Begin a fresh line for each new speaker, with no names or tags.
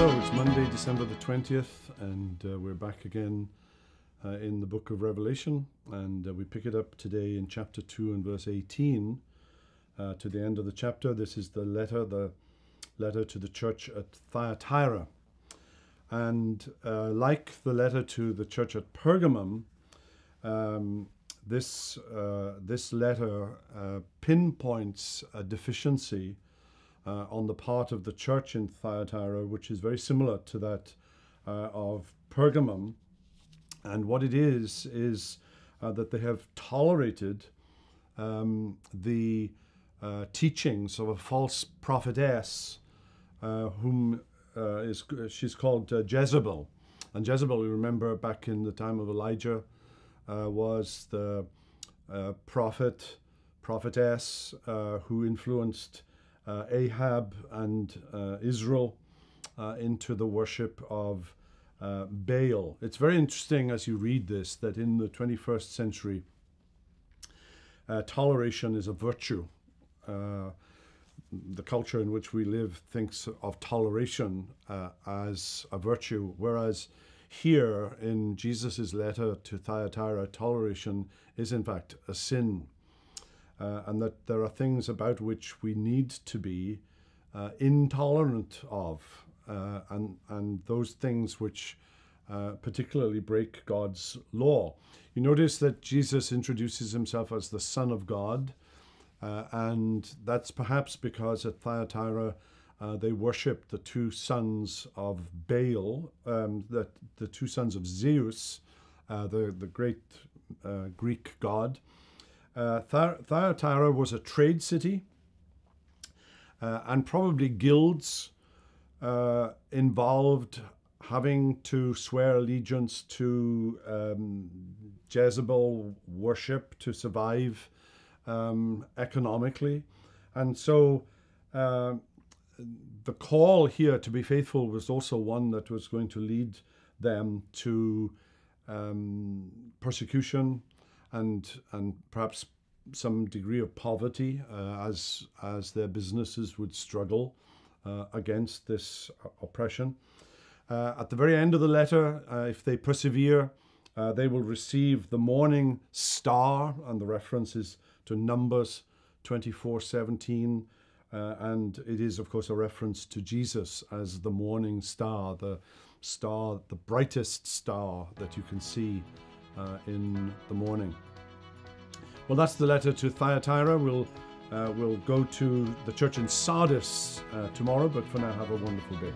Hello, it's Monday, December the 20th, and we're back again in the book of Revelation, and we pick it up today in chapter 2 and verse 18 to the end of the chapter. This is the letter to the church at Thyatira. And like the letter to the church at Pergamum, this letter pinpoints a deficiency on the part of the church in Thyatira, which is very similar to that of Pergamum. And what it is that they have tolerated the teachings of a false prophetess, she's called Jezebel. And Jezebel, you remember, back in the time of Elijah, was the prophetess who influenced Ahab and Israel into the worship of Baal. It's very interesting as you read this that in the 21st century, toleration is a virtue. The culture in which we live thinks of toleration as a virtue, whereas here in Jesus' letter to Thyatira, toleration is in fact a sin. And that there are things about which we need to be intolerant of, and those things which particularly break God's law. You notice that Jesus introduces himself as the Son of God, and that's perhaps because at Thyatira they worship the two sons of Baal, the two sons of Zeus, the great Greek god. Thyatira was a trade city, and probably guilds involved having to swear allegiance to Jezebel worship to survive economically. And so the call here to be faithful was also one that was going to lead them to persecution and perhaps some degree of poverty as their businesses would struggle against this oppression. At the very end of the letter, if they persevere, they will receive the morning star, and the reference is to Numbers 24:17, and it is of course a reference to Jesus as the morning star, the brightest star that you can see in the morning. Well, that's the letter to Thyatira. We'll go to the church in Sardis tomorrow, but for now, have a wonderful day.